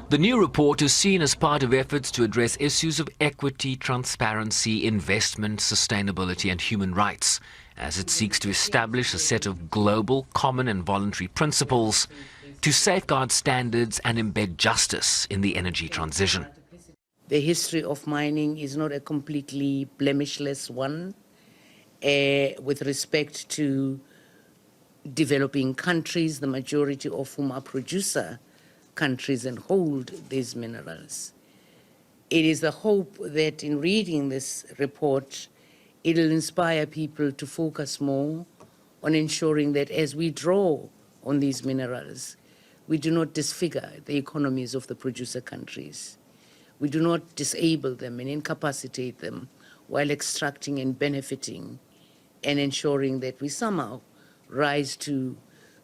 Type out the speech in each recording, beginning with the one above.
The new report is seen as part of efforts to address issues of equity, transparency, investment, sustainability and human rights, as it seeks to establish a set of global, common and voluntary principles to safeguard standards and embed justice in the energy transition. The history of mining is not a completely blemishless one with respect to developing countries, the majority of whom are producer countries and hold these minerals. It is the hope that in reading this report, it will inspire people to focus more on ensuring that as we draw on these minerals, we do not disfigure the economies of the producer countries. We do not disable them and incapacitate them while extracting and benefiting and ensuring that we somehow rise to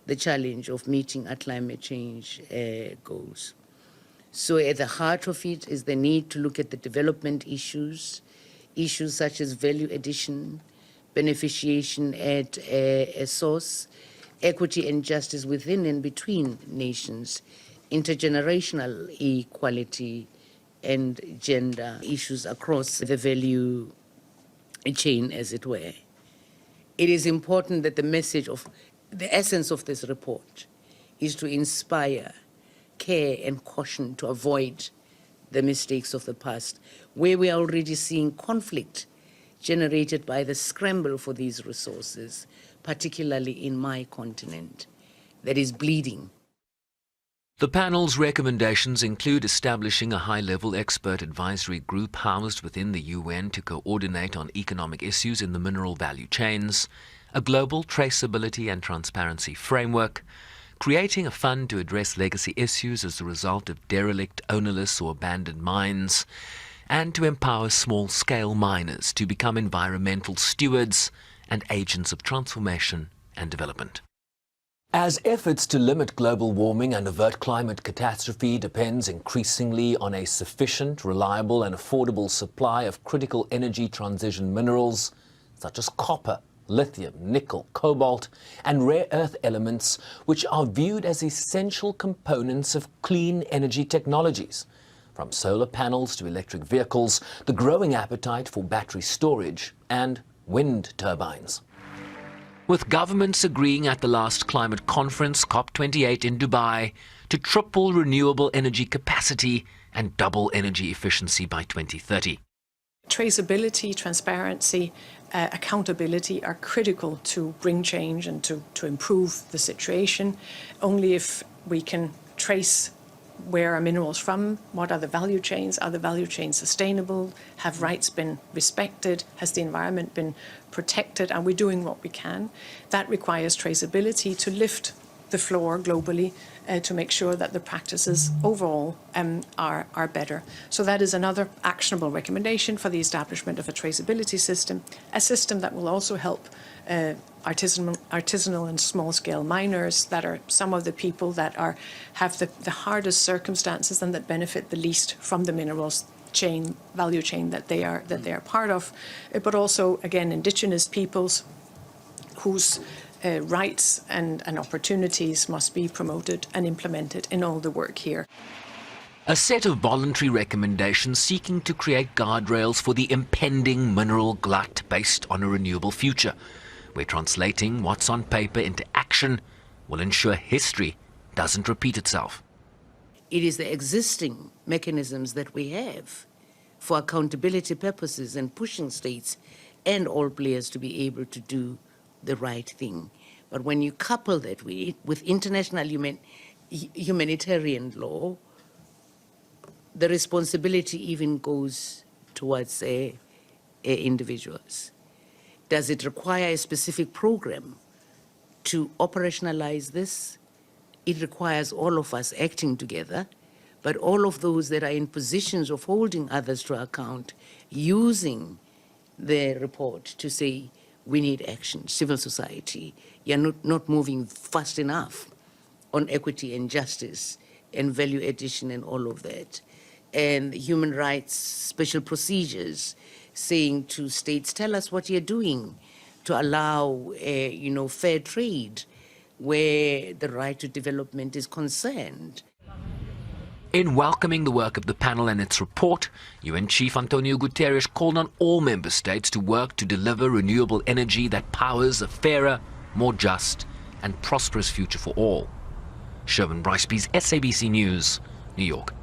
the challenge of meeting our climate change goals. So at the heart of it is the need to look at the development issues such as value addition, beneficiation at a source, equity and justice within and between nations, intergenerational equality, and gender issues across the value chain, as it were. It is important that the essence of this report is to inspire care and caution to avoid the mistakes of the past, where we are already seeing conflict generated by the scramble for these resources, particularly in my continent, that is bleeding. The panel's recommendations include establishing a high-level expert advisory group housed within the UN to coordinate on economic issues in the mineral value chains, a global traceability and transparency framework, creating a fund to address legacy issues as a result of derelict, ownerless or abandoned mines, and to empower small-scale miners to become environmental stewards and agents of transformation and development. As efforts to limit global warming and avert climate catastrophe depends increasingly on a sufficient, reliable and affordable supply of critical energy transition minerals such as copper, lithium, nickel, cobalt and rare earth elements, which are viewed as essential components of clean energy technologies. From solar panels to electric vehicles, the growing appetite for battery storage and wind turbines. With governments agreeing at the last climate conference, COP28 in Dubai, to triple renewable energy capacity and double energy efficiency by 2030. Traceability, transparency, accountability are critical to bring change and to improve the situation. Only if we can trace where are minerals from, what are the value chains, are the value chains sustainable, have rights been respected, has the environment been protected, and we're doing what we can. That requires traceability to lift the floor globally to make sure that the practices overall are better. So that is another actionable recommendation for the establishment of a traceability system, a system that will also help artisanal and small-scale miners that are some of the people that have the hardest circumstances and that benefit the least from the minerals value chain that they are part of, but also again indigenous peoples whose rights and opportunities must be promoted and implemented in all the work here. A set of voluntary recommendations seeking to create guardrails for the impending mineral glut based on a renewable future, where translating what's on paper into action will ensure history doesn't repeat itself. It is the existing mechanisms that we have for accountability purposes and pushing states and all players to be able to do the right thing. But when you couple that with international humanitarian law, the responsibility even goes towards individuals. Does it require a specific program to operationalize this? It requires all of us acting together, but all of those that are in positions of holding others to account, using the report to say, we need action. Civil society, you're not moving fast enough on equity and justice and value addition and all of that. And human rights, special procedures, saying to states, tell us what you're doing to allow, fair trade where the right to development is concerned. In welcoming the work of the panel and its report, UN Chief Antonio Guterres called on all member states to work to deliver renewable energy that powers a fairer, more just and prosperous future for all. Sherman Bryceby's SABC News, New York.